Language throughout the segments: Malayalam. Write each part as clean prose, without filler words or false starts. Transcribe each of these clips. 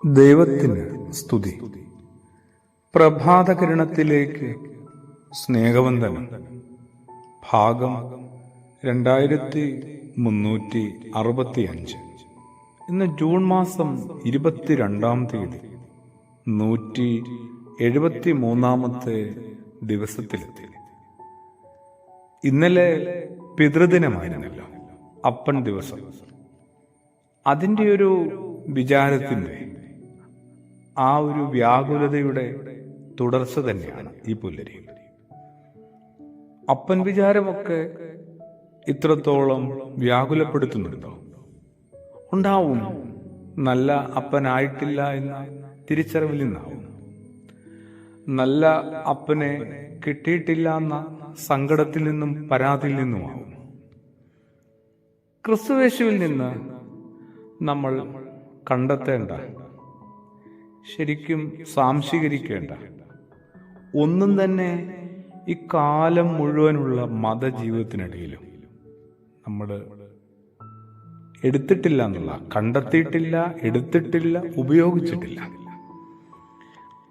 ദൈവത്തിന് സ്തുതി. പ്രഭാതകിരണത്തിലേക്ക് സ്നേഹവന്ദനം. ഭാഗം 2365. ഇന്ന് ജൂൺ മാസം 22-ാം തീയതി, 173-ാമത്തെ ദിവസത്തിലെത്തി. ഇന്നലെ പിതൃദിനമായിരുന്നല്ലോ, അപ്പൻ ദിവസം. അതിൻ്റെ ഒരു വിചാരത്തിൻ്റെ, ആ ഒരു വ്യാകുലതയുടെ തുടർച്ച തന്നെയാണ് ഈ പുലരി. അപ്പൻ വിചാരമൊക്കെ ഇത്രത്തോളം വ്യാകുലപ്പെടുത്തുന്നുണ്ടോ? ഉണ്ടാവും. നല്ല അപ്പനായിട്ടില്ല എന്ന തിരിച്ചറിവിൽ നിന്നാവും. നല്ല അപ്പനെ കിട്ടിയിട്ടില്ല എന്ന സങ്കടത്തിൽ നിന്നും പരാതിയിൽ നിന്നുമാവും. ക്രിസ്തുയേശുവിൽ നിന്ന് നമ്മൾ കണ്ടെത്തേണ്ട, ശരിക്കും സാംശീകരിക്കേണ്ട ഒന്നും തന്നെ ഈ കാലം മുഴുവനുള്ള മതജീവിതത്തിനിടയിലും നമ്മൾ എടുത്തിട്ടില്ല എന്നുള്ള, കണ്ടെത്തിയിട്ടില്ല, എടുത്തിട്ടില്ല, ഉപയോഗിച്ചിട്ടില്ല.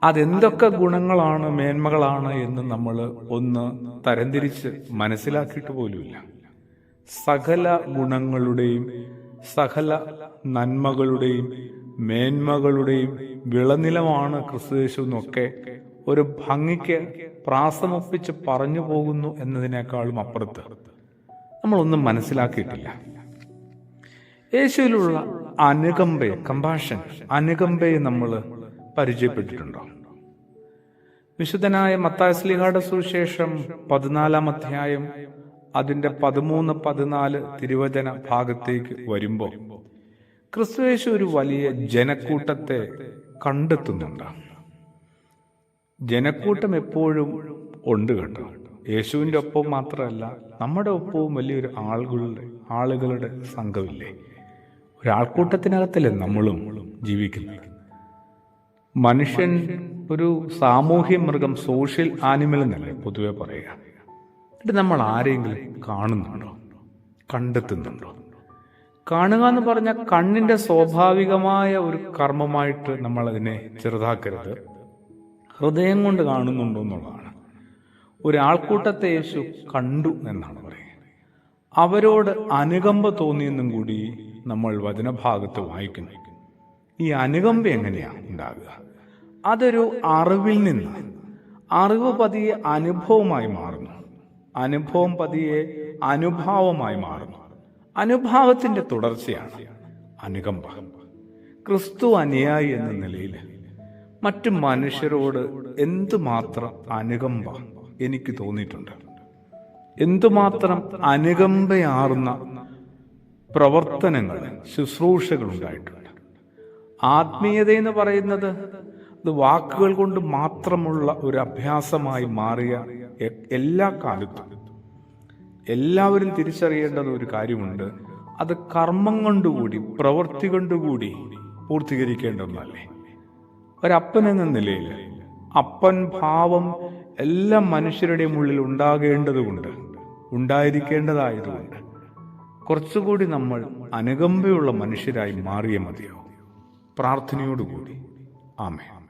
അതെന്തൊക്കെ ഗുണങ്ങളാണ്, മേന്മകളാണ് എന്ന് നമ്മൾ ഒന്ന് തരംതിരിച്ച് മനസ്സിലാക്കിയിട്ട് പോലുമില്ല. സകല ഗുണങ്ങളുടെയും സകല നന്മകളുടെയും മേന്മകളുടെയും വിളനിലമാണ് ക്രിസ്തുയേശു എന്നൊക്കെ ഒരു ഭംഗിക്ക് പ്രാസമൊപ്പിച്ച് പറഞ്ഞു പോകുന്നു എന്നതിനേക്കാളും അപ്പുറത്ത് നമ്മളൊന്നും മനസ്സിലാക്കിയിട്ടില്ല. യേശുവിലുള്ള അനുകമ്പയെ, അനുകമ്പയെ നമ്മൾ പരിചയപ്പെട്ടിട്ടുണ്ടോ? വിശുദ്ധനായ മത്തായി ശ്ലീഹായുടെ സുവിശേഷം 14-ാം അധ്യായം അതിന്റെ 13-14 തിരുവചന ഭാഗത്തേക്ക് വരുമ്പോൾ ക്രിസ്തുയേശു ഒരു വലിയ ജനക്കൂട്ടത്തെ കണ്ടെത്തുന്നുണ്ട്. ജനക്കൂട്ടം എപ്പോഴും ഉണ്ട് കേട്ടോ. യേശുവിൻ്റെ ഒപ്പം മാത്രമല്ല, നമ്മുടെ ഒപ്പവും വലിയൊരു ആളുകളുടെ സംഘമില്ലേ? ഒരാൾക്കൂട്ടത്തിനകത്തല്ലേ നമ്മളും ജീവിക്കുന്നത്? മനുഷ്യൻ ഒരു സാമൂഹ്യ മൃഗം, സോഷ്യൽ ആനിമൽ എന്നല്ലേ പൊതുവെ പറയുക. എന്നിട്ട് നമ്മൾ ആരെങ്കിലും കാണുന്നുണ്ടോ? കണ്ടെത്തുന്നുണ്ടോ? കാണുക എന്ന് പറഞ്ഞാൽ കണ്ണിന്റെ സ്വാഭാവികമായ ഒരു കർമ്മമായിട്ട് നമ്മൾ അതിനെ ചെറുതാക്കരുത്. ഹൃദയം കൊണ്ട് കാണുന്നുണ്ടോ എന്നുള്ളതാണ്. ഒരാൾക്കൂട്ടത്തെ യേശു കണ്ടു എന്നാണ് പറയുന്നത്. അവരോട് അനുകമ്പ തോന്നിയെന്നും കൂടി നമ്മൾ വചനഭാഗത്ത് വായിക്കുന്നു. ഈ അനുകമ്പ എങ്ങനെയാണ് ഉണ്ടാകുക? അതൊരു അറിവിൽ നിന്ന്, അറിവ് പതിയെ അനുഭവമായി മാറുന്നു, അനുഭവം പതിയെ അനുഭാവമായി മാറുന്നു. അനുഭാവത്തിന്റെ തുടർച്ചയാണ് അനുകമ്പ. ക്രിസ്തു അനുയായി എന്ന നിലയിൽ മറ്റു മനുഷ്യരോട് എന്തുമാത്രം അനുകമ്പ എനിക്ക് തോന്നിയിട്ടുണ്ട്, എന്തുമാത്രം അനുകമ്പയാർന്ന പ്രവർത്തനങ്ങൾ, ശുശ്രൂഷകൾ ഉണ്ടായിട്ടുണ്ട്. ആത്മീയത എന്ന് പറയുന്നത് അത് വാക്കുകൾ കൊണ്ട് മാത്രമുള്ള ഒരു അഭ്യാസമായി മാറിയ എല്ലാ കാലത്തും എല്ലാവരും തിരിച്ചറിയേണ്ടത് ഒരു കാര്യമുണ്ട്. അത് കർമ്മം കൊണ്ടുകൂടി, പ്രവൃത്തി കൊണ്ടുകൂടി പൂർത്തീകരിക്കേണ്ട ഒന്നല്ലേ. ഒരപ്പൻ എന്ന നിലയിൽ അപ്പൻ ഭാവം എല്ലാ മനുഷ്യരുടെയും ഉള്ളിൽ ഉണ്ടാകേണ്ടതുകൊണ്ട്, ഉണ്ടായിരിക്കേണ്ടതായതുകൊണ്ട് കുറച്ചുകൂടി നമ്മൾ അനുകമ്പയുള്ള മനുഷ്യരായി മാറിയേ മതിയോ. പ്രാർത്ഥനയോടുകൂടി. ആമേൻ.